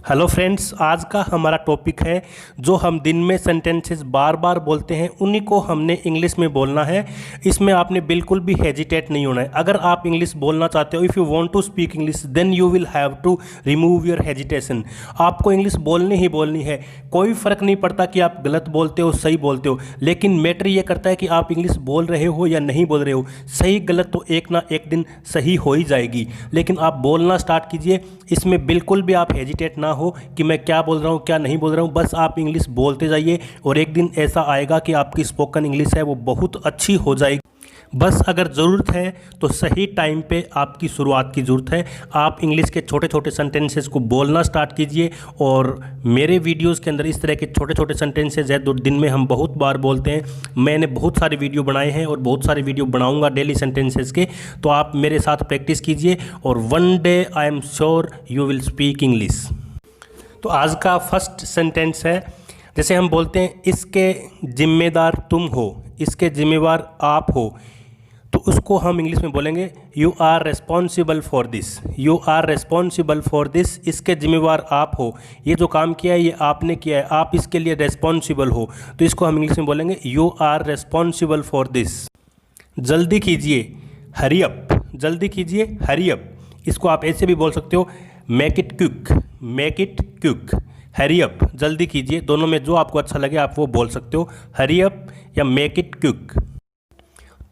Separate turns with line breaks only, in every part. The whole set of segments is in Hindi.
हेलो फ्रेंड्स, आज का हमारा टॉपिक है जो हम दिन में सेंटेंसेस बार बार बोलते हैं उन्हीं को हमने इंग्लिश में बोलना है। इसमें आपने बिल्कुल भी हेजिटेट नहीं होना है। अगर आप इंग्लिश बोलना चाहते हो, if you want to speak English then you will have to remove your hesitation. आपको इंग्लिश बोलनी ही बोलनी है। कोई फ़र्क नहीं पड़ता कि आप गलत बोलते हो सही बोलते हो, लेकिन मैटर ये करता है कि आप इंग्लिश बोल रहे हो या नहीं बोल रहे हो। सही गलत तो एक ना एक दिन सही हो ही जाएगी, लेकिन आप बोलना स्टार्ट कीजिए। इसमें बिल्कुल भी आप हेजिटेट ना हो कि मैं क्या बोल रहा हूँ क्या नहीं बोल रहा हूँ। बस आप इंग्लिश बोलते जाइए और एक दिन ऐसा आएगा कि आपकी स्पोकन इंग्लिश है वो बहुत अच्छी हो जाएगी। बस अगर ज़रूरत है तो सही टाइम पे आपकी शुरुआत की ज़रूरत है। आप इंग्लिश के छोटे छोटे सेंटेंसेस को बोलना स्टार्ट कीजिए और मेरे वीडियोस के अंदर इस तरह के छोटे छोटे सेंटेंसेस है जो दिन में हम बहुत बार बोलते हैं। मैंने बहुत सारे वीडियो बनाए हैं और बहुत सारे वीडियो बनाऊंगा डेली सेंटेंसेस के, तो आप मेरे साथ प्रैक्टिस कीजिए और one day I am sure you will speak English. तो आज का फर्स्ट सेंटेंस है, जैसे हम बोलते हैं इसके जिम्मेदार तुम हो, इसके जिम्मेवार आप हो, तो उसको हम इंग्लिश में बोलेंगे you are responsible for this. You are responsible for this, इसके जिम्मेवार आप हो। ये जो काम किया है ये आपने किया है, आप इसके लिए रेस्पॉन्सिबल हो, तो इसको हम इंग्लिश में बोलेंगे you are responsible for this. जल्दी कीजिए, हरी अप, जल्दी कीजिए, हरी अप। इसको आप ऐसे भी बोल सकते हो, make it quick, make it quick, hurry up, जल्दी कीजिए। दोनों में जो आपको अच्छा लगे आप वो बोल सकते हो, हरी अप या मेक इट क्विक।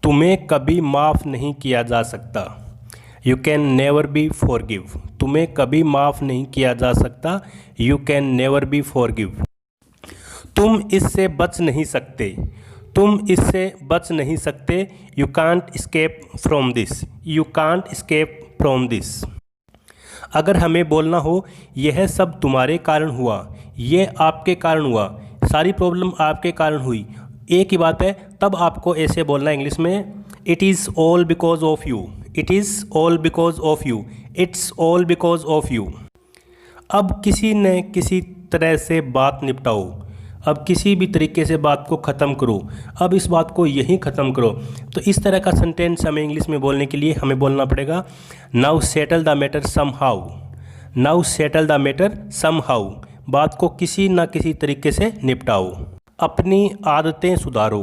तुम्हें कभी माफ़ नहीं किया जा सकता, you can never be forgive. तुम्हें कभी माफ़ नहीं किया जा सकता, you can never be forgive. तुम इससे बच नहीं सकते, तुम इससे बच नहीं सकते, you can't escape from this, you can't escape from this. अगर हमें बोलना हो यह सब तुम्हारे कारण हुआ, ये आपके कारण हुआ, सारी प्रॉब्लम आपके कारण हुई, एक ही बात है, तब आपको ऐसे बोलना है इंग्लिश में, it is all because of you, it is all because of you, it's all because of you. अब किसी न किसी तरह से बात निपटाओ, अब किसी भी तरीके से बात को ख़त्म करो, अब इस बात को यहीं ख़त्म करो। तो इस तरह का सेंटेंस हमें इंग्लिश में बोलने के लिए हमें बोलना पड़ेगा, now settle the matter somehow, now settle the matter somehow. बात को किसी ना किसी तरीके से निपटाओ। अपनी आदतें सुधारो,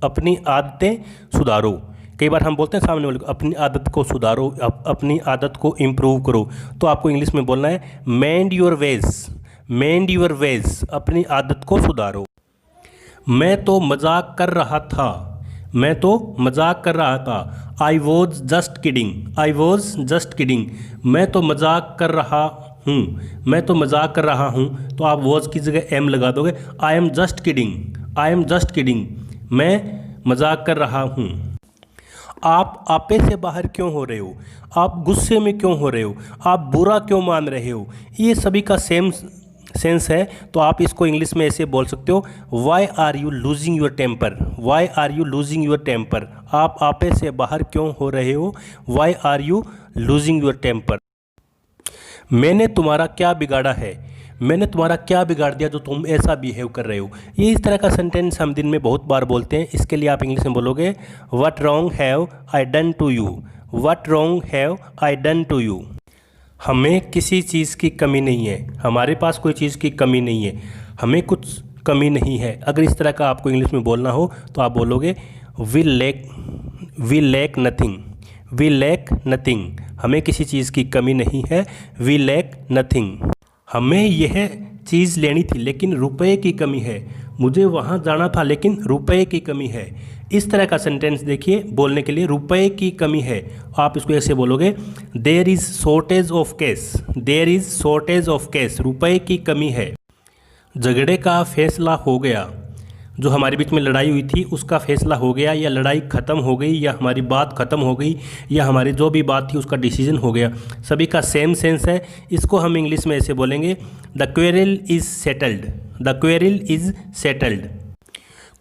अपनी आदतें सुधारो। कई बार हम बोलते हैं सामने वाले को अपनी आदत को सुधारो, अपनी आदत को इम्प्रूव करो, तो आपको इंग्लिश में बोलना है मेंड your veg, mend your veg, अपनी आदत को सुधारो। मैं तो मजाक कर रहा था, मैं तो मजाक कर रहा था, I was just kidding, I was just kidding. मैं तो मजाक कर रहा हूँ, मैं तो मजाक कर रहा हूँ, तो आप वॉज की जगह एम लगा दोगे, I am just kidding, I am just kidding, मैं मजाक कर रहा हूँ। आप आपे से बाहर क्यों हो रहे हो, आप गुस्से में क्यों हो रहे हो, आप बुरा क्यों मान रहे हो, ये सभी का सेम सेंस है। तो आप इसको इंग्लिश में ऐसे बोल सकते हो, why are you losing your temper, why are you losing your temper. आप आपे से बाहर क्यों हो रहे हो, why are you losing your temper. मैंने तुम्हारा क्या बिगाड़ा है, मैंने तुम्हारा क्या बिगाड़ दिया जो तुम ऐसा बिहेव कर रहे हो। ये इस तरह का सेंटेंस हम दिन में बहुत बार बोलते हैं। इसके लिए आप इंग्लिश में बोलोगे, what wrong have I done to you, what wrong have I done to you. हमें किसी चीज़ की कमी नहीं है, हमारे पास कोई चीज़ की कमी नहीं है, हमें कुछ कमी नहीं है। अगर इस तरह का आपको इंग्लिश में बोलना हो तो आप बोलोगे we lack nothing, we lack nothing. हमें किसी चीज़ की कमी नहीं है, वी लैक नथिंग। हमें यह चीज़ लेनी थी लेकिन रुपए की कमी है, मुझे वहाँ जाना था लेकिन रुपए की कमी है। इस तरह का सेंटेंस देखिए बोलने के लिए, रुपए की कमी है, आप इसको ऐसे बोलोगे, there is shortage of cash, there is shortage of cash, रुपए की कमी है। झगड़े का फैसला हो गया, जो हमारे बीच में लड़ाई हुई थी उसका फैसला हो गया, या लड़ाई ख़त्म हो गई, या हमारी बात ख़त्म हो गई, या हमारी जो भी बात थी उसका डिसीजन हो गया। सभी का सेम सेंस है। इसको हम इंग्लिश में ऐसे बोलेंगे, the quarrel is settled, the quarrel is settled.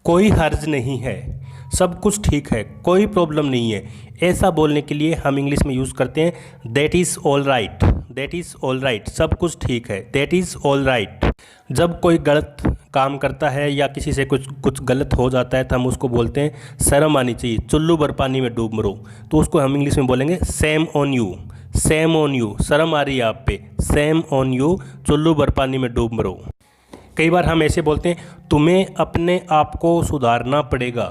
कोई हर्ज नहीं है, सब कुछ ठीक है, कोई प्रॉब्लम नहीं है। ऐसा बोलने के लिए हम इंग्लिश में यूज़ करते हैं that is all right, that is all right, सब कुछ ठीक है, दैट इज़ ऑल राइट। जब कोई गलत काम करता है या किसी से कुछ गलत हो जाता है तो हम उसको बोलते हैं शर्म आनी चाहिए, चुल्लू भर पानी में डूब मरो, तो उसको हम इंग्लिश में बोलेंगे same on you. Same on you, शर्म आ रही है आप पे, सेम ऑन यू, चुल्लू भर पानी में डूब मरो। कई बार हम ऐसे बोलते हैं तुम्हें अपने आप को सुधारना पड़ेगा,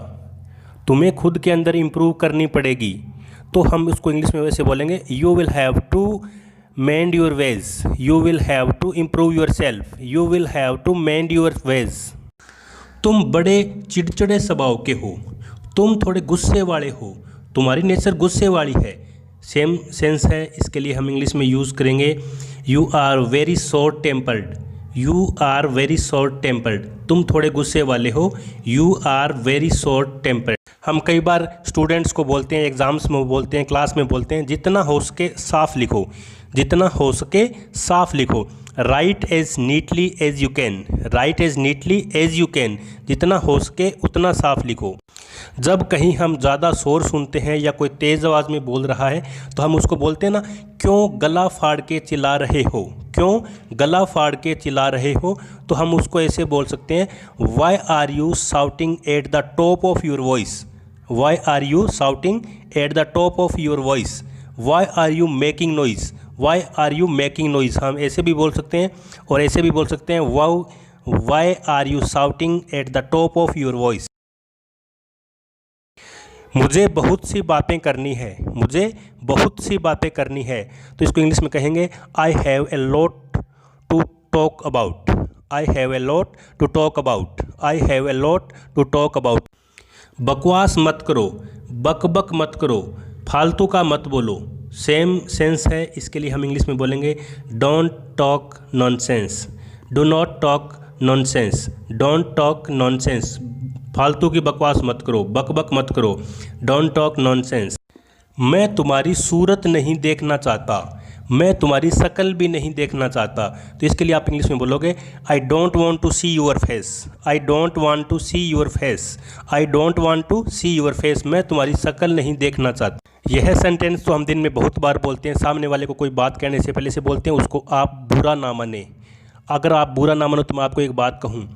तुम्हें खुद के अंदर इम्प्रूव करनी पड़ेगी, तो हम उसको इंग्लिश में वैसे बोलेंगे you will have to mend your ways, you will have to improve yourself, you will have to mend your ways. तुम बड़े चिड़चिड़े स्वभाव के हो, तुम थोड़े गुस्से वाले हो, तुम्हारी नेचर गुस्से वाली है। सेम सेंस है, इसके लिए हम इंग्लिश में यूज़ करेंगे you are very short tempered, you are very short tempered, तुम थोड़े गुस्से वाले हो, you are very short tempered. हम कई बार स्टूडेंट्स को बोलते हैं, एग्ज़ाम्स में बोलते हैं, क्लास में बोलते हैं, जितना हो सके साफ लिखो, जितना हो सके साफ लिखो। Write as neatly as you can, write as neatly as you can, जितना हो सके उतना साफ लिखो। जब कहीं हम ज़्यादा शोर सुनते हैं या कोई तेज़ आवाज़ में बोल रहा है तो हम उसको बोलते हैं ना, क्यों गला फाड़ के चिल्ला रहे हो, क्यों गला फाड़ के चिल्ला रहे हो, तो हम उसको ऐसे बोल सकते हैं why are you shouting at the top of your voice, why are you shouting at the top of your voice, why are you making noise, why are you making noise, हम ऐसे भी बोल सकते हैं और ऐसे भी बोल सकते हैं why are you shouting at the top of your voice. मुझे बहुत सी बातें करनी है, मुझे बहुत सी बातें करनी है, तो इसको इंग्लिश में कहेंगे I have a lot to talk about, I have a lot to talk about, I have a lot to talk about. बकवास मत करो, बक बक मत करो, फालतू का मत बोलो। सेम सेंस है, इसके लिए हम इंग्लिश में बोलेंगे don't talk nonsense, do not talk nonsense, don't talk nonsense, फालतू की बकवास मत करो, बक बक मत करो, डोंट टॉक नॉनसेंस। मैं तुम्हारी सूरत नहीं देखना चाहता, मैं तुम्हारी शक्ल भी नहीं देखना चाहता, तो इसके लिए आप इंग्लिश में बोलोगे I don't want to see your face, I don't want to see your face, I don't want to see your face, मैं तुम्हारी शक्ल नहीं देखना चाहता। यह सेंटेंस तो हम दिन में बहुत बार बोलते हैं। सामने वाले को कोई बात कहने से पहले से बोलते हैं उसको आप बुरा ना माने। अगर आप बुरा ना मानो तो मैं आपको एक बात कहूँ,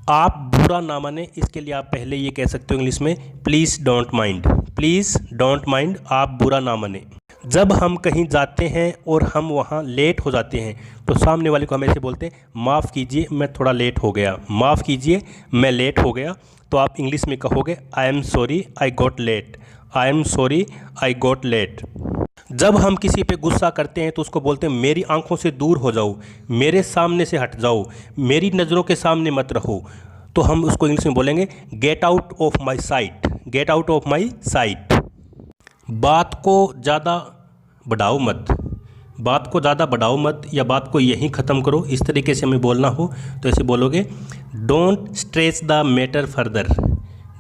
आप बुरा ना माने, इसके लिए आप पहले ये कह सकते हो इंग्लिश में please don't mind, please don't mind, आप बुरा ना माने। जब हम कहीं जाते हैं और हम वहाँ लेट हो जाते हैं तो सामने वाले को हम ऐसे बोलते हैं माफ़ कीजिए मैं थोड़ा लेट हो गया, माफ़ कीजिए मैं लेट हो गया, तो आप इंग्लिश में कहोगे I am sorry I got late, I am sorry I got late. जब हम किसी पे गुस्सा करते हैं तो उसको बोलते हैं मेरी आंखों से दूर हो जाओ, मेरे सामने से हट जाओ, मेरी नज़रों के सामने मत रहो, तो हम उसको इंग्लिश में बोलेंगे get out of my site, get out of my site. बात को ज़्यादा बढ़ाओ मत, बात को ज़्यादा बढ़ाओ मत, या बात को यहीं ख़त्म करो, इस तरीके से हमें बोलना हो तो ऐसे बोलोगे don't stress the matter further,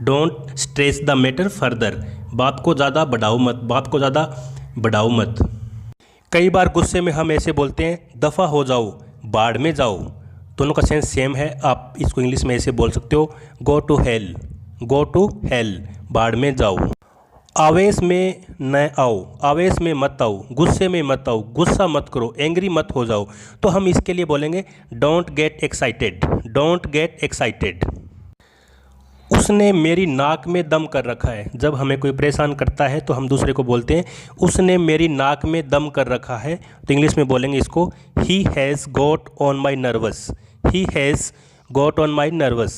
don't stress the matter further, बात को ज़्यादा बढ़ाओ मत, बात को ज़्यादा बढ़ाओ मत। कई बार गुस्से में हम ऐसे बोलते हैं दफ़ा हो जाओ, बाढ़ में जाओ, दोनों का सेंस सेम है। आप इसको इंग्लिश में ऐसे बोल सकते हो go to hell, go to hell, बाढ़ में जाओ। आवेश में न आओ, आवेश में मत आओ, गुस्से में मत आओ, गुस्सा मत करो, एंग्री मत हो जाओ, तो हम इसके लिए बोलेंगे don't get excited, don't get excited. उसने मेरी नाक में दम कर रखा है, जब हमें कोई परेशान करता है तो हम दूसरे को बोलते हैं उसने मेरी नाक में दम कर रखा है, तो इंग्लिश में बोलेंगे इसको he has got on my nervous, he has got on my nervous.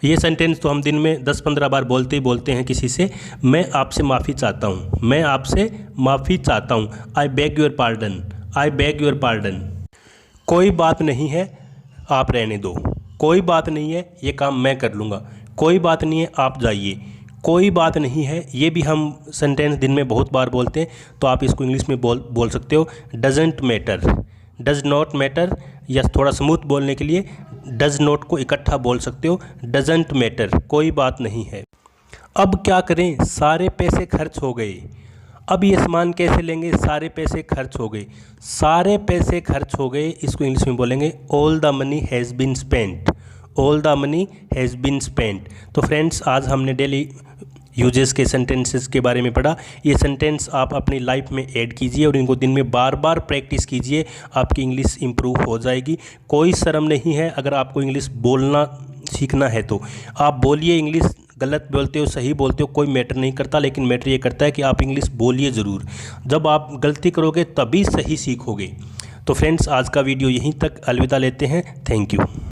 ये सेंटेंस तो हम दिन में 10-15 बार बोलते ही बोलते हैं किसी से, मैं आपसे माफ़ी चाहता हूँ, मैं आपसे माफ़ी चाहता हूँ, I beg your pardon, I beg your pardon. कोई बात नहीं है आप रहने दो, कोई बात नहीं है ये काम मैं कर लूँगा, कोई बात नहीं है आप जाइए, कोई बात नहीं है, ये भी हम सेंटेंस दिन में बहुत बार बोलते हैं, तो आप इसको इंग्लिश में बोल सकते हो doesn't matter, does not matter, या थोड़ा स्मूथ बोलने के लिए डज नॉट को इकट्ठा बोल सकते हो डजेंट मैटर, कोई बात नहीं है। अब क्या करें, सारे पैसे खर्च हो गए, अब ये सामान कैसे लेंगे, सारे पैसे खर्च हो गए, सारे पैसे खर्च हो गए, इसको इंग्लिश में बोलेंगे all the money has been spent, all the money has been spent. तो फ्रेंड्स आज हमने डेली यूजेस के सेंटेंसेस के बारे में पढ़ा। ये सेंटेंस आप अपनी लाइफ में ऐड कीजिए और इनको दिन में बार बार प्रैक्टिस कीजिए, आपकी इंग्लिश इंप्रूव हो जाएगी। कोई शर्म नहीं है, अगर आपको इंग्लिश बोलना सीखना है तो आप बोलिए। इंग्लिश गलत बोलते हो सही बोलते हो कोई मैटर नहीं करता, लेकिन मैटर ये करता है कि आप इंग्लिश बोलिए ज़रूर। जब आप गलती करोगे तभी सही सीखोगे। तो फ्रेंड्स, आज का वीडियो यहीं तक, अलविदा लेते हैं। Thank you.